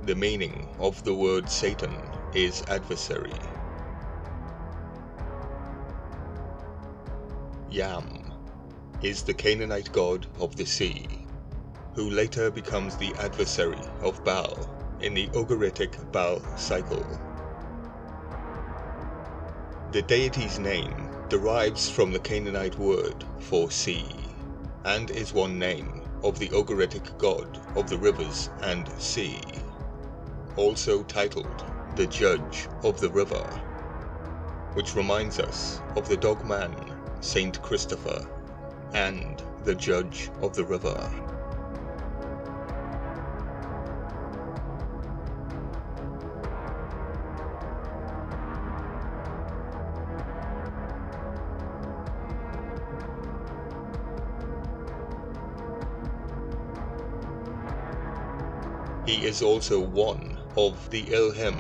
The meaning of the word Satan is adversary. Yam is the Canaanite god of the sea, who later becomes the adversary of Baal in the Ugaritic Baal cycle. The deity's name derives from the Canaanite word for sea, and is one name of the Ugaritic god of the rivers and sea, also titled the Judge of the River, which reminds us of the dogman Saint Christopher and the Judge of the River. He is also one of the Elohim,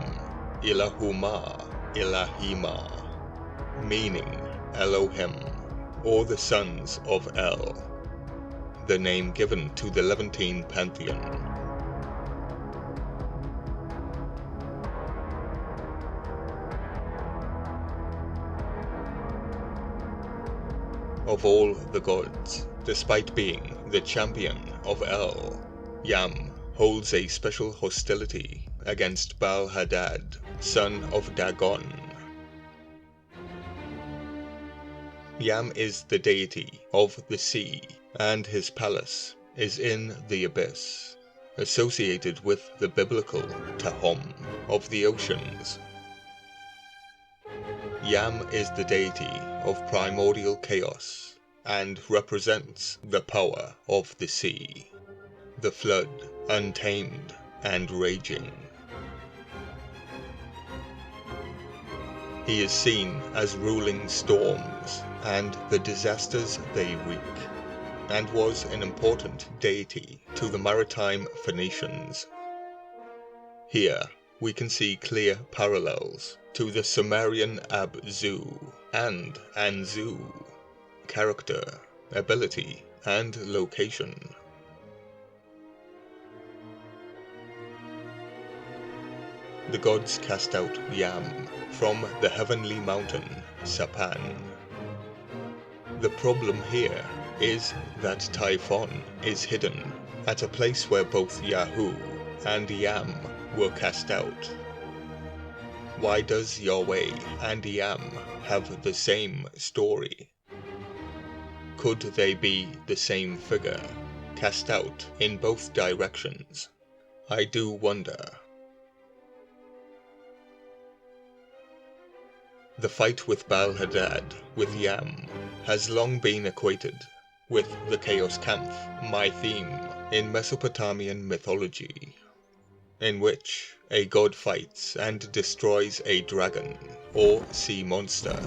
Ilahuma, Ilahima, meaning Elohim, or the sons of El, the name given to the Levantine pantheon. Of all the gods, despite being the champion of El, Yam holds a special hostility against Baal Hadad, son of Dagon. Yam is the deity of the sea, and his palace is in the abyss, associated with the biblical Tehom of the oceans. Yam is the deity of primordial chaos, and represents the power of the sea, the flood, untamed and raging. He is seen as ruling storms and the disasters they wreak, and was an important deity to the maritime Phoenicians. Here we can see clear parallels to the Sumerian Ab-Zu and Anzu, character, ability, and location. The gods cast out Yam from the heavenly mountain, Sapan. The problem here is that Typhon is hidden at a place where both Yahu and Yam were cast out. Why does Yahweh and Yam have the same story? Could they be the same figure, cast out in both directions? I do wonder. The fight with Baal Hadad with Yam has long been equated with the Chaoskampf, my theme, in Mesopotamian mythology, in which a god fights and destroys a dragon or sea monster.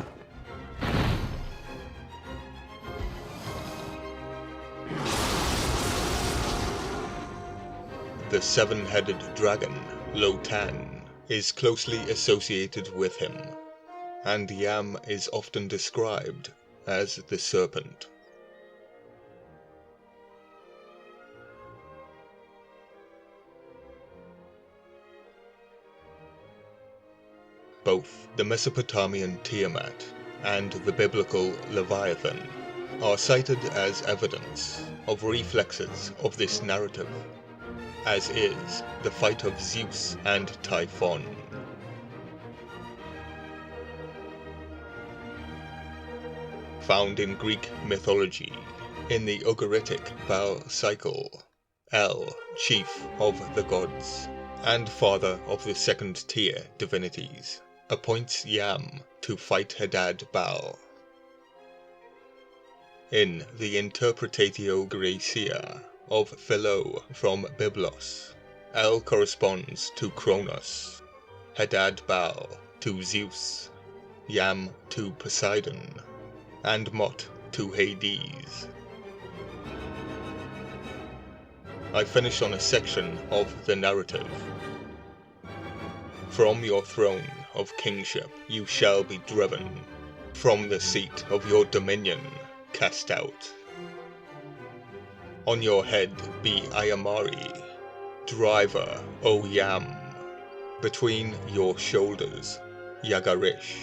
The seven-headed dragon, Lotan, is closely associated with him, and Yam is often described as the Serpent. Both the Mesopotamian Tiamat and the biblical Leviathan are cited as evidence of reflexes of this narrative, as is the fight of Zeus and Typhon. Found in Greek mythology, in the Ugaritic Baal cycle, El, chief of the gods, and father of the second-tier divinities, appoints Yam to fight Hadad Baal. In the Interpretatio Graecia of Philo from Biblos, El corresponds to Kronos, Hadad Baal to Zeus, Yam to Poseidon, and Mot to Hades. I finish on a section of the narrative. From your throne of kingship you shall be driven, from the seat of your dominion cast out. On your head be Ayamari, Driver, O Yam, between your shoulders, Yagarish,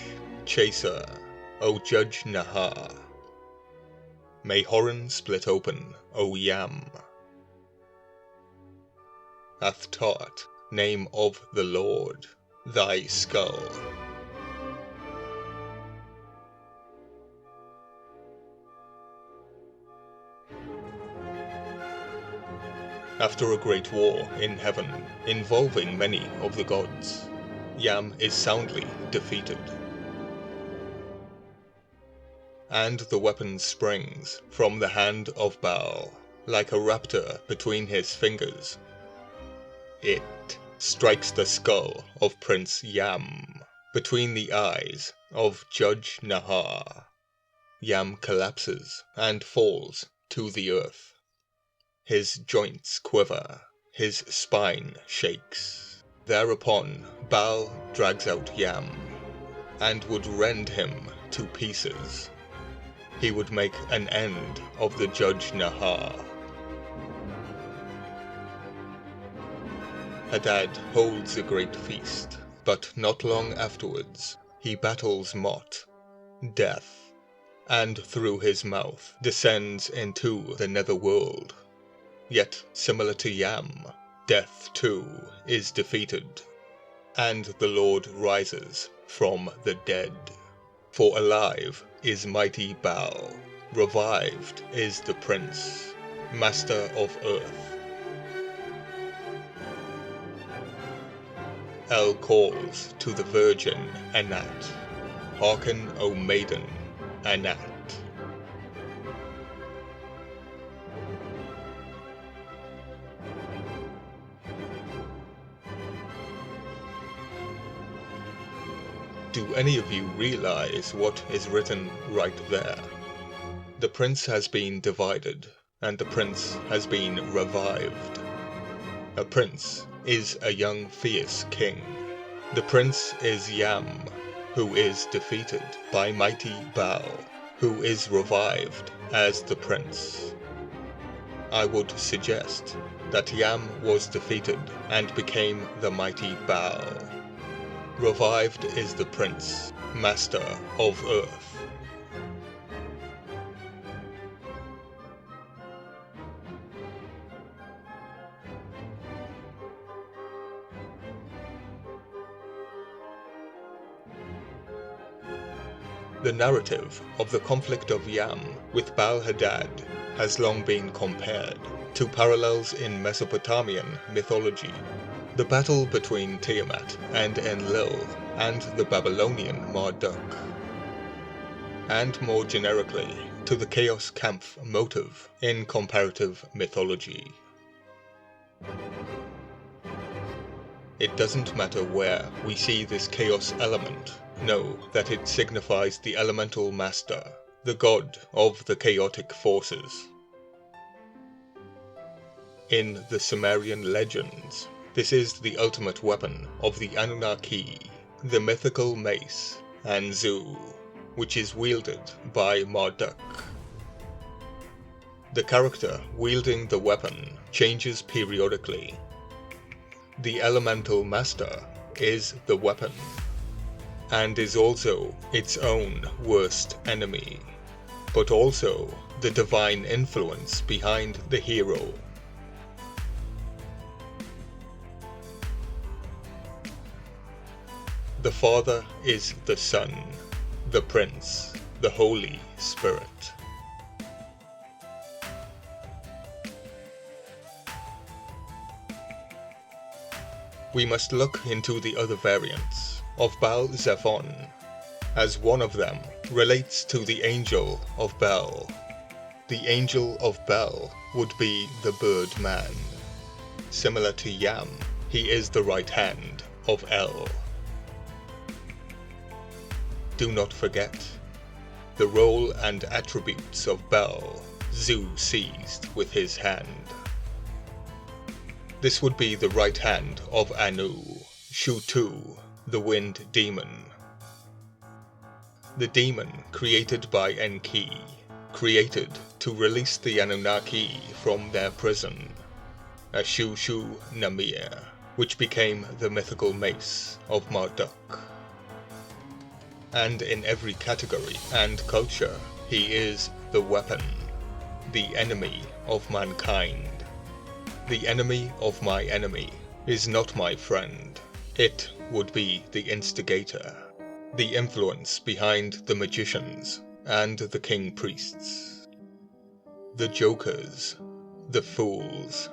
Chaser, O Judge Nahar. May Horan split open, O Yam. Hath taught, name of the Lord, thy skull. After a great war in heaven, involving many of the gods, Yam is soundly defeated. And the weapon springs from the hand of Baal, like a raptor between his fingers. It strikes the skull of Prince Yam, between the eyes of Judge Nahar. Yam collapses and falls to the earth. His joints quiver, his spine shakes. Thereupon Baal drags out Yam, and would rend him to pieces. He would make an end of the Judge Nahar. Hadad holds a great feast, but not long afterwards he battles Mot, Death, and through his mouth descends into the netherworld. Yet, similar to Yam, Death too is defeated, and the Lord rises from the dead. For alive is mighty Baal, revived is the Prince, Master of Earth. El calls to the virgin Anat, hearken, O maiden, Anat. Do any of you realize what is written right there? The prince has been divided, and the prince has been revived. A prince is a young fierce king. The prince is Yam, who is defeated by mighty Baal, who is revived as the prince. I would suggest that Yam was defeated and became the mighty Baal. Revived is the Prince, Master of Earth. The narrative of the conflict of Yam with Baal Hadad has long been compared to parallels in Mesopotamian mythology. The battle between Tiamat and Enlil and the Babylonian Marduk, and more generically to the Chaoskampf motive in comparative mythology. It doesn't matter where we see this chaos element, know that it signifies the elemental master, the god of the chaotic forces. In the Sumerian legends, this is the ultimate weapon of the Anunnaki, the mythical mace, Anzu, which is wielded by Marduk. The character wielding the weapon changes periodically. The elemental master is the weapon, and is also its own worst enemy, but also the divine influence behind the hero. The Father is the Son, the Prince, the Holy Spirit. We must look into the other variants of Baal Zephon, as one of them relates to the Angel of Bel. The Angel of Bel would be the bird man. Similar to Yam, he is the right hand of El. Do not forget, the role and attributes of Bel, Zu seized with his hand. This would be the right hand of Anu, Shutu, the wind demon. The demon created by Enki, created to release the Anunnaki from their prison. a Shushu Namir, which became the mythical mace of Marduk. And in every category and culture, he is the weapon, the enemy of mankind. The enemy of my enemy is not my friend. It would be the instigator, the influence behind the magicians and the king priests, the jokers, the fools,